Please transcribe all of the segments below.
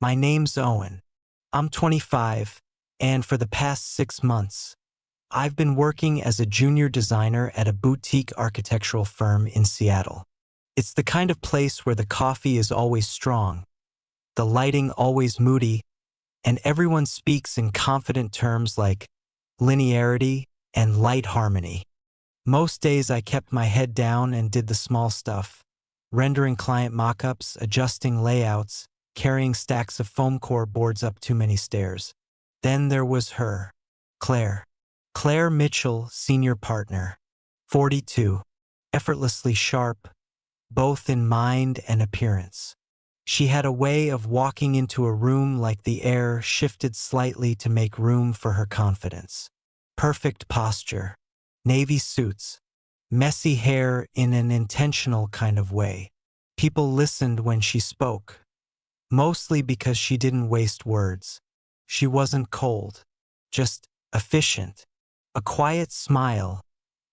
My name's Owen. I'm 25, and for the past 6 months, I've been working as a junior designer at a boutique architectural firm in Seattle. It's the kind of place where the coffee is always strong, the lighting always moody, and everyone speaks in confident terms like linearity and light harmony. Most days I kept my head down and did the small stuff, rendering client mock-ups, adjusting layouts, carrying stacks of foam core boards up too many stairs. Then there was her, Claire. Claire Mitchell, senior partner, 42, effortlessly sharp, both in mind and appearance. She had a way of walking into a room like the air shifted slightly to make room for her confidence. Perfect posture, navy suits, messy hair in an intentional kind of way. People listened when she spoke, mostly because she didn't waste words. She wasn't cold, just efficient. A quiet smile,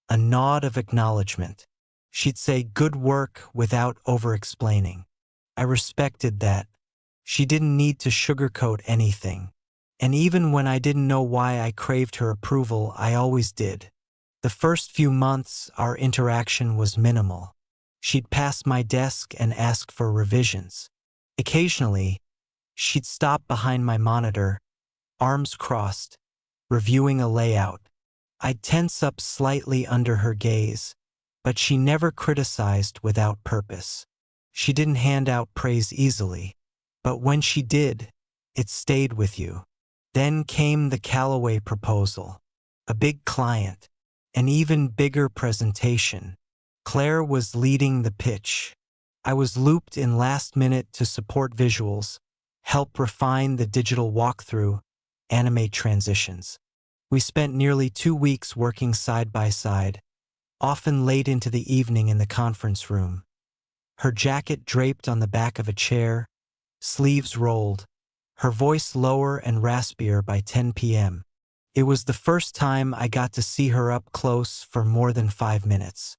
a nod of acknowledgement. She'd say good work without over-explaining. I respected that. She didn't need to sugarcoat anything. And even when I didn't know why I craved her approval, I always did. The first few months, our interaction was minimal. She'd pass my desk and ask for revisions. Occasionally, she'd stop behind my monitor, arms crossed, reviewing a layout. I'd tense up slightly under her gaze, but she never criticized without purpose. She didn't hand out praise easily, but when she did, it stayed with you. Then came the Callaway proposal, a big client, an even bigger presentation. Claire was leading the pitch. I was looped in last minute to support visuals, help refine the digital walkthrough, animate transitions. We spent nearly 2 weeks working side by side, often late into the evening in the conference room. Her jacket draped on the back of a chair, sleeves rolled, her voice lower and raspier by 10 p.m. It was the first time I got to see her up close for more than 5 minutes.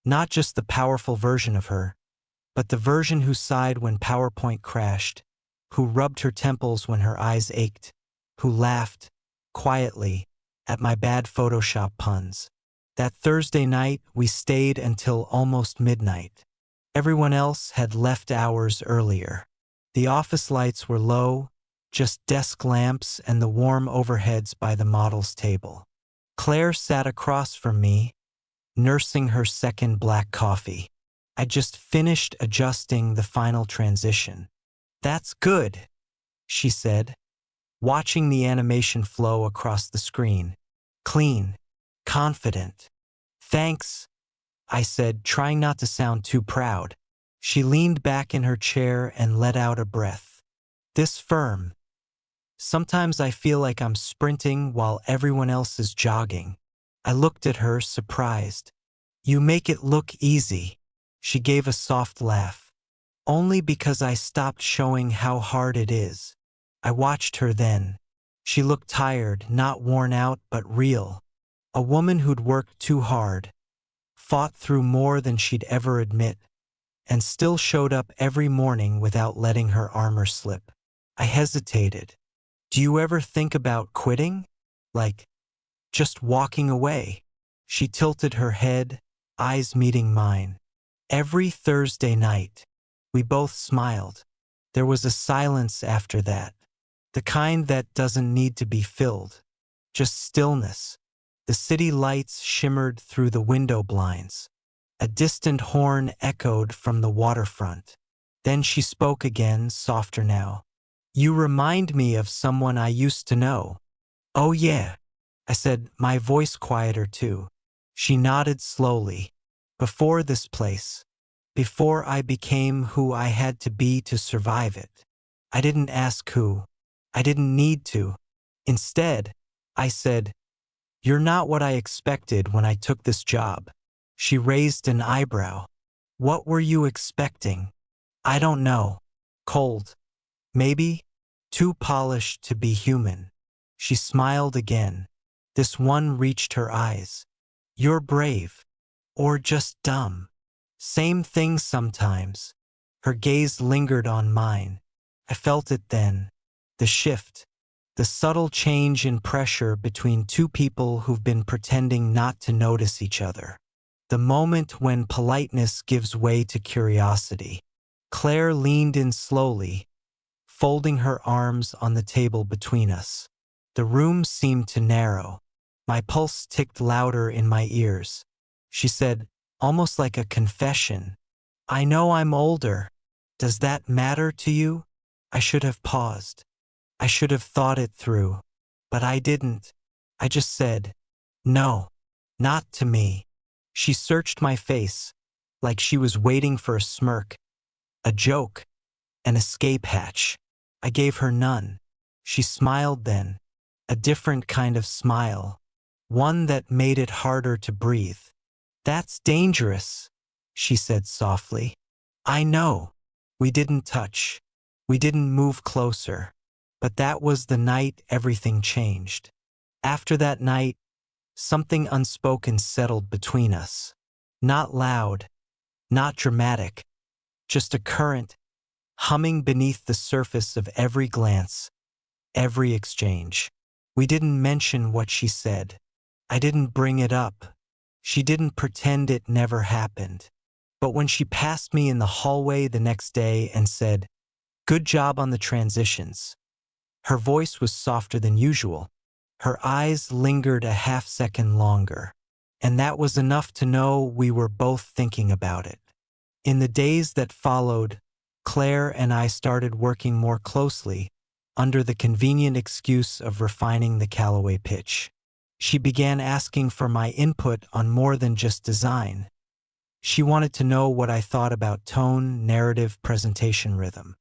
Not just the powerful version of her, but the version who sighed when PowerPoint crashed, who rubbed her temples when her eyes ached, who laughed, quietly, at my bad Photoshop puns. That Thursday night, we stayed until almost midnight. Everyone else had left hours earlier. The office lights were low, just desk lamps and the warm overheads by the model's table. Claire sat across from me, nursing her second black coffee. I just finished adjusting the final transition. "That's good," she said, watching the animation flow across the screen. "Clean, confident." "Thanks," I said, trying not to sound too proud. She leaned back in her chair and let out a breath. "This firm. Sometimes I feel like I'm sprinting while everyone else is jogging." I looked at her, surprised. "You make it look easy." She gave a soft laugh. "Only because I stopped showing how hard it is." I watched her then. She looked tired, not worn out, but real. A woman who'd worked too hard, fought through more than she'd ever admit, and still showed up every morning without letting her armor slip. I hesitated. "Do you ever think about quitting? Like, just walking away?" She tilted her head, eyes meeting mine. Every Thursday night, we both smiled. There was a silence after that, the kind that doesn't need to be filled, just stillness. The city lights shimmered through the window blinds. A distant horn echoed from the waterfront. Then she spoke again, softer now. "You remind me of someone I used to know." "Oh yeah," I said, my voice quieter too. She nodded slowly. "Before this place. Before I became who I had to be to survive it." I didn't ask who. I didn't need to. Instead, I said, "You're not what I expected when I took this job." She raised an eyebrow. "What were you expecting?" "I don't know. Cold. Maybe. Too polished to be human." She smiled again. This one reached her eyes. "You're brave. Or just dumb. Same thing sometimes." Her gaze lingered on mine. I felt it then. The shift. The subtle change in pressure between two people who've been pretending not to notice each other. The moment when politeness gives way to curiosity. Claire leaned in slowly, folding her arms on the table between us. The room seemed to narrow. My pulse ticked louder in my ears. She said, almost like a confession, "I know I'm older. Does that matter to you?" I should have paused. I should have thought it through. But I didn't. I just said, "No, not to me." She searched my face, like she was waiting for a smirk, a joke, an escape hatch. I gave her none. She smiled then, a different kind of smile, one that made it harder to breathe. "That's dangerous," she said softly. "I know." We didn't touch. We didn't move closer. But that was the night everything changed. After that night, something unspoken settled between us. Not loud, not dramatic, just a current, humming beneath the surface of every glance, every exchange. We didn't mention what she said. I didn't bring it up. She didn't pretend it never happened. But when she passed me in the hallway the next day and said, "Good job on the transitions," her voice was softer than usual. Her eyes lingered a half-second longer. And that was enough to know we were both thinking about it. In the days that followed, Claire and I started working more closely, under the convenient excuse of refining the Callaway pitch. She began asking for my input on more than just design. She wanted to know what I thought about tone, narrative, presentation rhythm.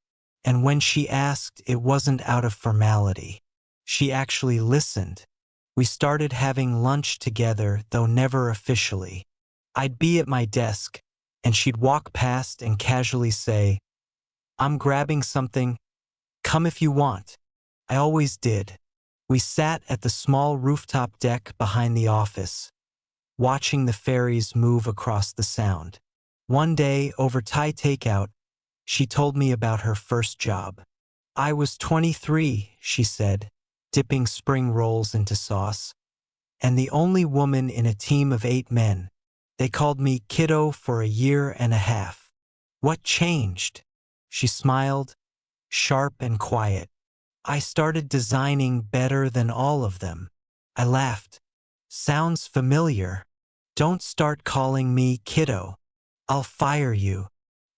And when she asked, it wasn't out of formality. She actually listened. We started having lunch together, though never officially. I'd be at my desk, and she'd walk past and casually say, "I'm grabbing something. Come if you want." I always did. We sat at the small rooftop deck behind the office, watching the ferries move across the Sound. One day, over Thai takeout, she told me about her first job. "I was 23, she said, dipping spring rolls into sauce, and the only woman in a team of 8 men. They called me kiddo for a year and a half." "What changed?" She smiled, sharp and quiet. "I started designing better than all of them." I laughed. "Sounds familiar." "Don't start calling me kiddo. I'll fire you."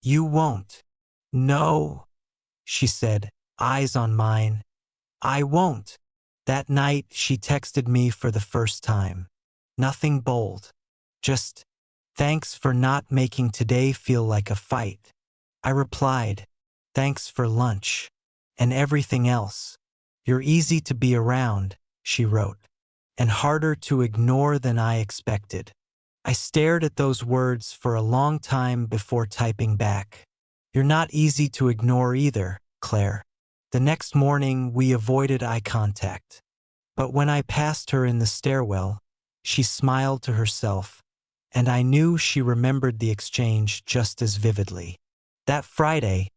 "You won't." "No," she said, eyes on mine. "I won't." That night, she texted me for the first time. Nothing bold. Just, "Thanks for not making today feel like a fight." I replied, "Thanks for lunch. And everything else. You're easy to be around," she wrote, "and harder to ignore than I expected." I stared at those words for a long time before typing back. "You're not easy to ignore either, Claire." The next morning, we avoided eye contact. But when I passed her in the stairwell, she smiled to herself, and I knew she remembered the exchange just as vividly. That Friday,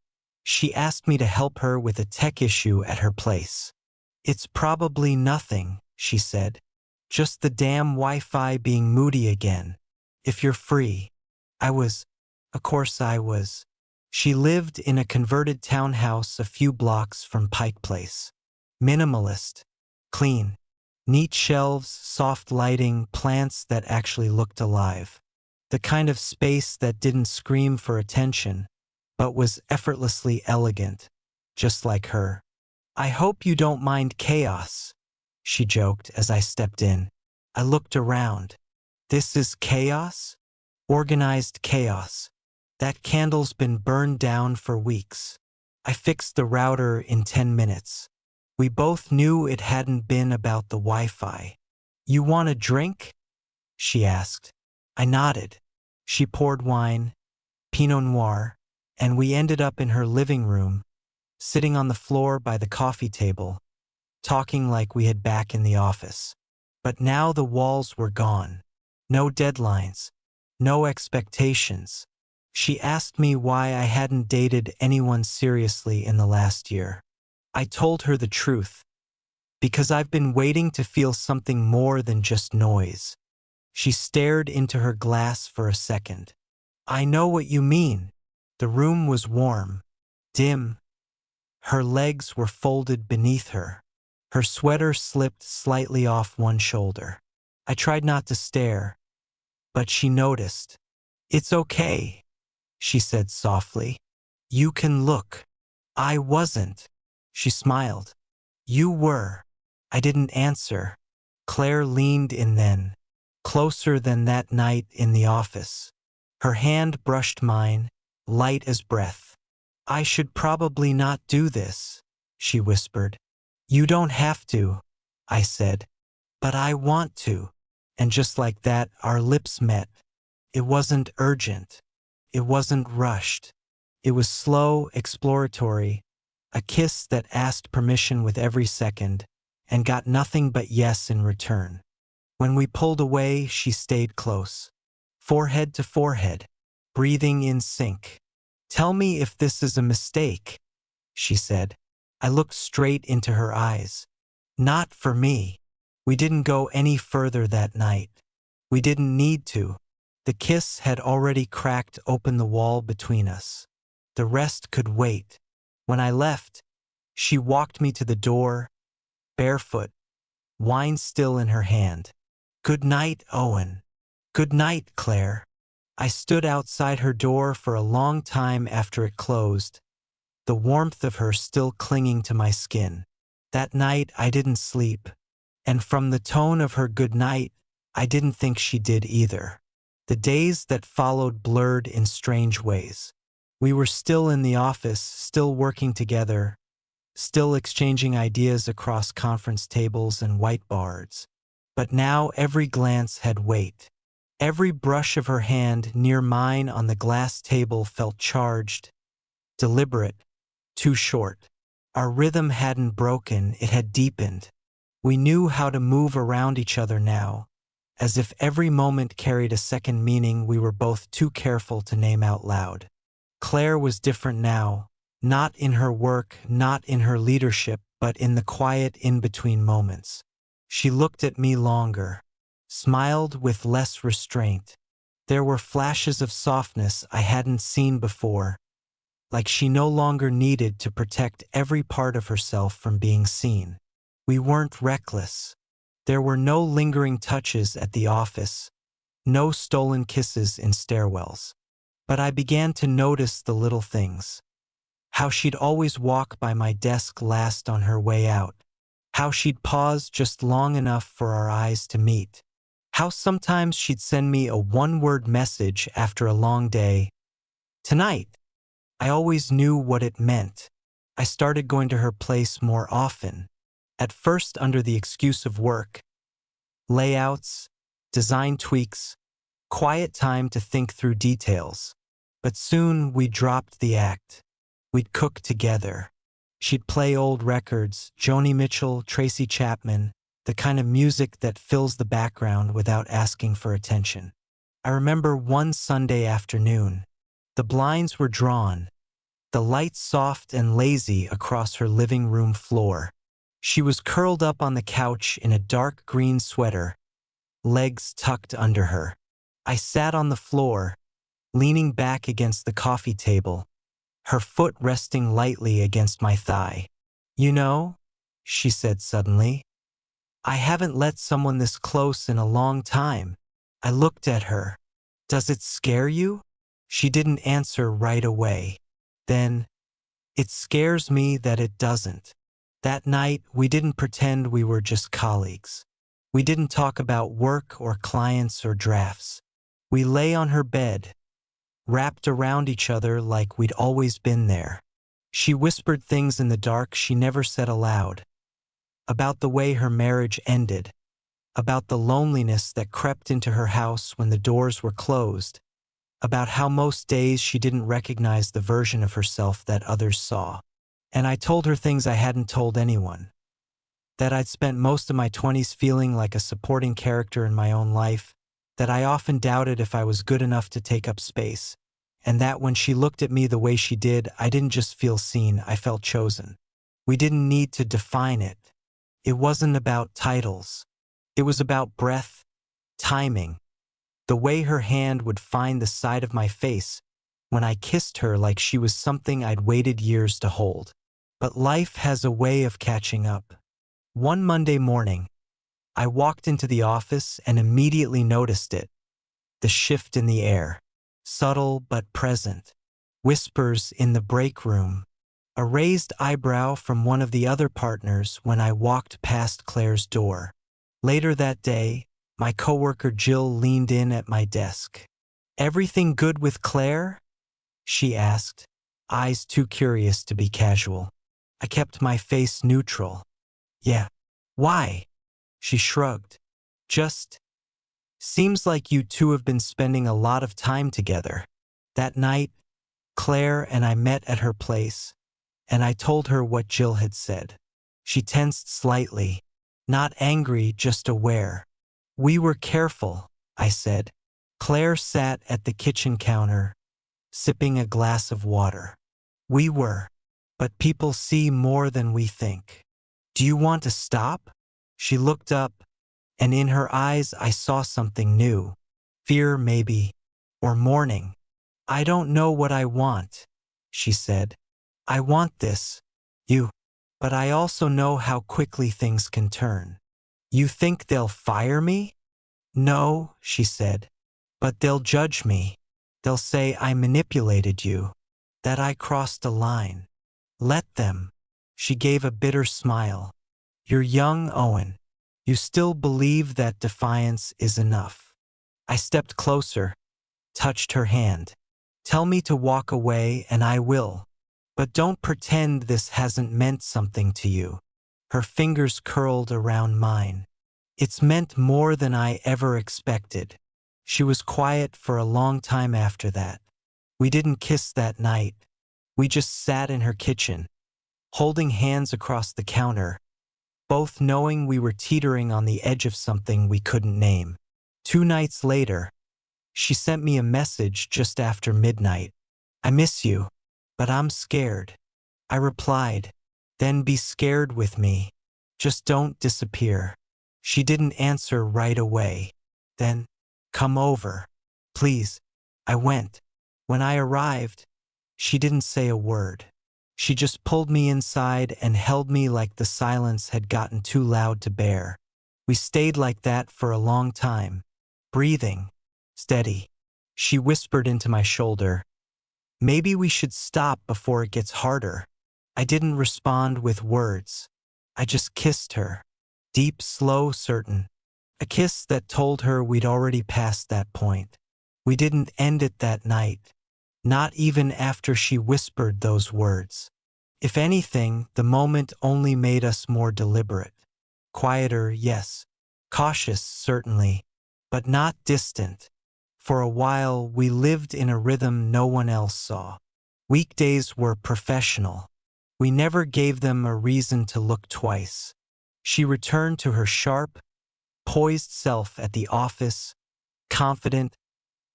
she asked me to help her with a tech issue at her place. "It's probably nothing," she said. "Just the damn Wi-Fi being moody again. If you're free." Of course I was. She lived in a converted townhouse a few blocks from Pike Place. Minimalist, clean, neat shelves, soft lighting, plants that actually looked alive. The kind of space that didn't scream for attention, but was effortlessly elegant, just like her. "I hope you don't mind chaos," she joked as I stepped in. I looked around. "This is chaos?" "Organized chaos. That candle's been burned down for weeks. I fixed the router in 10 minutes. We both knew it hadn't been about the Wi-Fi." "You want a drink?" she asked. I nodded. She poured wine, Pinot Noir, and we ended up in her living room, sitting on the floor by the coffee table, talking like we had back in the office. But now the walls were gone. No deadlines, no expectations. She asked me why I hadn't dated anyone seriously in the last year. I told her the truth. Because I've been waiting to feel something more than just noise. She stared into her glass for a second. I know what you mean. The room was warm, dim. Her legs were folded beneath her. Her sweater slipped slightly off one shoulder. I tried not to stare, but she noticed. It's okay, she said softly. You can look. I wasn't. She smiled. You were. I didn't answer. Claire leaned in then, closer than that night in the office. Her hand brushed mine, light as breath. I should probably not do this, she whispered. You don't have to, I said. But I want to. And just like that, our lips met. It wasn't urgent. It wasn't rushed. It was slow, exploratory, a kiss that asked permission with every second, and got nothing but yes in return. When we pulled away, she stayed close, forehead to forehead, breathing in sync. Tell me if this is a mistake, she said. I looked straight into her eyes. Not for me. We didn't go any further that night. We didn't need to. The kiss had already cracked open the wall between us. The rest could wait. When I left, she walked me to the door, barefoot, wine still in her hand. Good night, Owen. Good night, Claire. I stood outside her door for a long time after it closed, the warmth of her still clinging to my skin. That night I didn't sleep, and from the tone of her good night, I didn't think she did either. The days that followed blurred in strange ways. We were still in the office, still working together, still exchanging ideas across conference tables and whiteboards. But now every glance had weight. Every brush of her hand near mine on the glass table felt charged, deliberate, too short. Our rhythm hadn't broken, it had deepened. We knew how to move around each other now, as if every moment carried a second meaning we were both too careful to name out loud. Claire was different now, not in her work, not in her leadership, but in the quiet in-between moments. She looked at me longer, smiled with less restraint. There were flashes of softness I hadn't seen before, like she no longer needed to protect every part of herself from being seen. We weren't reckless. There were no lingering touches at the office, no stolen kisses in stairwells. But I began to notice the little things. How she'd always walk by my desk last on her way out. How she'd pause just long enough for our eyes to meet. How sometimes she'd send me a one-word message after a long day. Tonight. I always knew what it meant. I started going to her place more often. At first under the excuse of work. Layouts, design tweaks, quiet time to think through details. But soon we dropped the act. We'd cook together. She'd play old records, Joni Mitchell, Tracy Chapman, the kind of music that fills the background without asking for attention. I remember one Sunday afternoon. The blinds were drawn, the lights soft and lazy across her living room floor. She was curled up on the couch in a dark green sweater, legs tucked under her. I sat on the floor, leaning back against the coffee table, her foot resting lightly against my thigh. You know, she said suddenly, I haven't let someone this close in a long time. I looked at her. Does it scare you? She didn't answer right away. Then, it scares me that it doesn't. That night, we didn't pretend we were just colleagues. We didn't talk about work or clients or drafts. We lay on her bed, wrapped around each other like we'd always been there. She whispered things in the dark she never said aloud. About the way her marriage ended. About the loneliness that crept into her house when the doors were closed. About how most days she didn't recognize the version of herself that others saw. And I told her things I hadn't told anyone. That I'd spent most of my 20s feeling like a supporting character in my own life, that I often doubted if I was good enough to take up space, and that when she looked at me the way she did, I didn't just feel seen, I felt chosen. We didn't need to define it. It wasn't about titles. It was about breath, timing, the way her hand would find the side of my face when I kissed her like she was something I'd waited years to hold. But life has a way of catching up. One Monday morning, I walked into the office and immediately noticed it. The shift in the air, subtle but present. Whispers in the break room. A raised eyebrow from one of the other partners when I walked past Claire's door. Later that day, my coworker Jill leaned in at my desk. "Everything good with Claire?" she asked, eyes too curious to be casual. I kept my face neutral. "Yeah." "Why?" She shrugged. "Just seems like you two have been spending a lot of time together." That night, Claire and I met at her place, and I told her what Jill had said. She tensed slightly, not angry, just aware. "We were careful," I said. Claire sat at the kitchen counter, sipping a glass of water. "We were, but people see more than we think." "Do you want to stop?" She looked up, and in her eyes I saw something new. Fear, maybe, or mourning. "I don't know what I want," she said. "I want this, you. But I also know how quickly things can turn." "You think they'll fire me?" "No," she said. "But they'll judge me. They'll say I manipulated you, that I crossed a line." "Let them." She gave a bitter smile. "You're young, Owen. You still believe that defiance is enough." I stepped closer, touched her hand. "Tell me to walk away and I will. But don't pretend this hasn't meant something to you." Her fingers curled around mine. "It's meant more than I ever expected." She was quiet for a long time after that. We didn't kiss that night. We just sat in her kitchen, holding hands across the counter, both knowing we were teetering on the edge of something we couldn't name. 2 nights later, she sent me a message just after midnight. "I miss you, but I'm scared." I replied, "Then be scared with me. Just don't disappear." She didn't answer right away. Then, "Come over, please." I went. When I arrived, she didn't say a word. She just pulled me inside and held me like the silence had gotten too loud to bear. We stayed like that for a long time, breathing, steady. She whispered into my shoulder, "Maybe we should stop before it gets harder." I didn't respond with words. I just kissed her. Deep, slow, certain. A kiss that told her we'd already passed that point. We didn't end it that night. Not even after she whispered those words. If anything, the moment only made us more deliberate. Quieter, yes. Cautious, certainly. But not distant. For a while, we lived in a rhythm no one else saw. Weekdays were professional. We never gave them a reason to look twice. She returned to her sharp, poised self at the office, confident,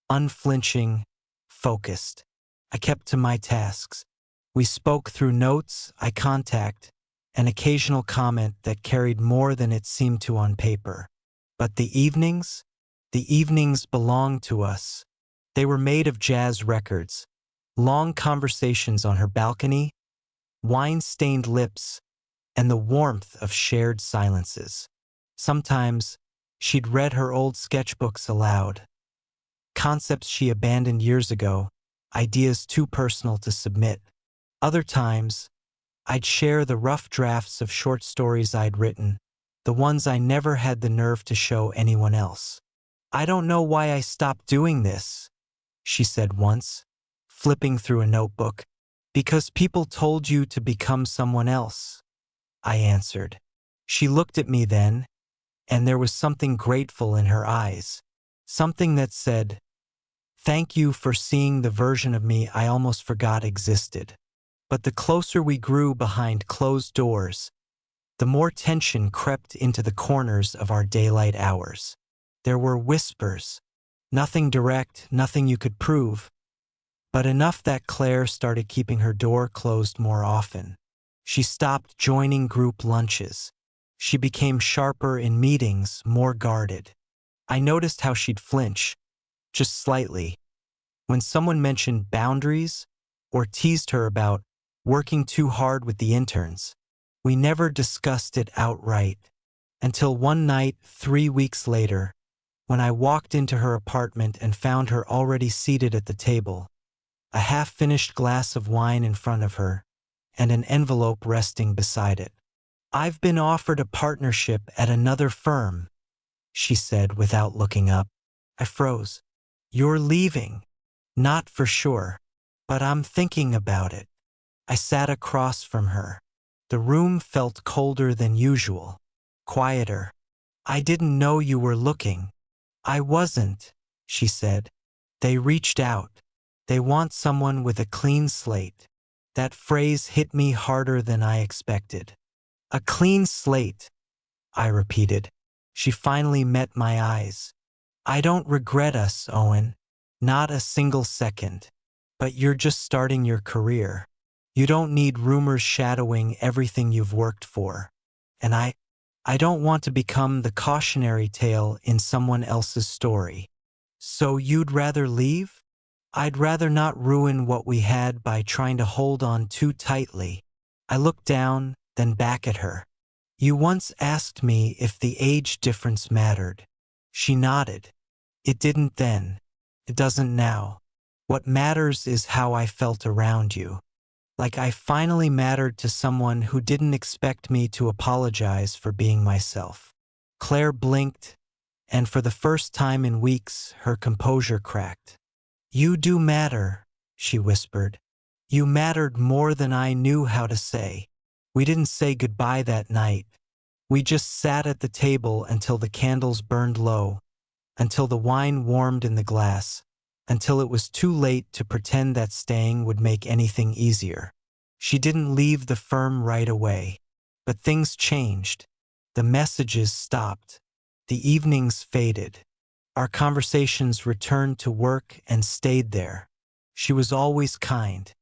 unflinching, focused. I kept to my tasks. We spoke through notes, eye contact, an occasional comment that carried more than it seemed to on paper. But the evenings belonged to us. They were made of jazz records, long conversations on her balcony, wine-stained lips, and the warmth of shared silences. Sometimes, she'd read her old sketchbooks aloud. Concepts she abandoned years ago, ideas too personal to submit. Other times, I'd share the rough drafts of short stories I'd written, the ones I never had the nerve to show anyone else. "I don't know why I stopped doing this," she said once, flipping through a notebook. "Because people told you to become someone else," I answered. She looked at me then, and there was something grateful in her eyes. Something that said, "Thank you for seeing the version of me I almost forgot existed." But the closer we grew behind closed doors, the more tension crept into the corners of our daylight hours. There were whispers, nothing direct, nothing you could prove, but enough that Claire started keeping her door closed more often. She stopped joining group lunches. She became sharper in meetings, more guarded. I noticed how she'd flinch, just slightly, when someone mentioned boundaries or teased her about working too hard with the interns. We never discussed it outright, until one night 3 weeks later, when I walked into her apartment and found her already seated at the table, a half-finished glass of wine in front of her, and an envelope resting beside it. "I've been offered a partnership at another firm," she said without looking up. I froze. "You're leaving?" "Not for sure, but I'm thinking about it." I sat across from her. The room felt colder than usual, quieter. "I didn't know you were looking." "I wasn't," she said. "They reached out. They want someone with a clean slate." That phrase hit me harder than I expected. "A clean slate," I repeated. She finally met my eyes. "I don't regret us, Owen. Not a single second. But you're just starting your career. You don't need rumors shadowing everything you've worked for. And I don't want to become the cautionary tale in someone else's story." "So you'd rather leave?" "I'd rather not ruin what we had by trying to hold on too tightly." I looked down, then back at her. "You once asked me if the age difference mattered." She nodded. "It didn't then. It doesn't now. What matters is how I felt around you. Like I finally mattered to someone who didn't expect me to apologize for being myself." Claire blinked, and for the first time in weeks, her composure cracked. "You do matter," she whispered. "You mattered more than I knew how to say." We didn't say goodbye that night. We just sat at the table until the candles burned low, until the wine warmed in the glass, until it was too late to pretend that staying would make anything easier. She didn't leave the firm right away, but things changed. The messages stopped. The evenings faded. Our conversations returned to work and stayed there. She was always kind,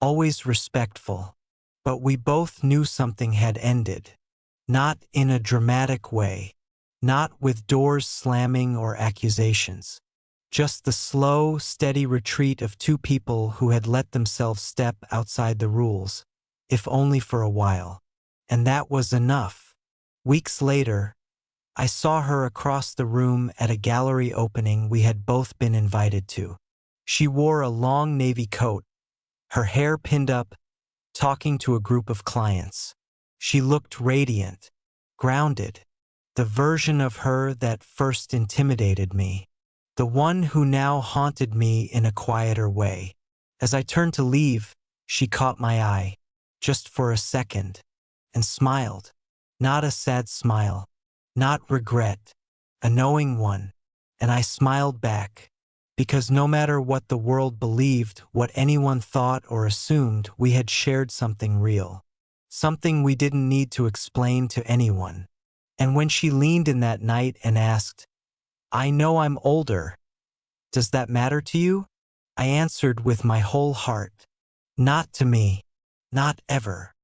always respectful, but we both knew something had ended. Not in a dramatic way, not with doors slamming or accusations. Just the slow, steady retreat of two people who had let themselves step outside the rules, if only for a while. And that was enough. Weeks later, I saw her across the room at a gallery opening we had both been invited to. She wore a long navy coat, her hair pinned up, talking to a group of clients. She looked radiant, grounded, the version of her that first intimidated me, the one who now haunted me in a quieter way. As I turned to leave, she caught my eye, just for a second, and smiled. Not a sad smile, not regret, a knowing one. And I smiled back, because no matter what the world believed, what anyone thought or assumed, we had shared something real. Something we didn't need to explain to anyone. And when she leaned in that night and asked, "I know I'm older. Does that matter to you?" I answered with my whole heart, "Not to me. Not ever."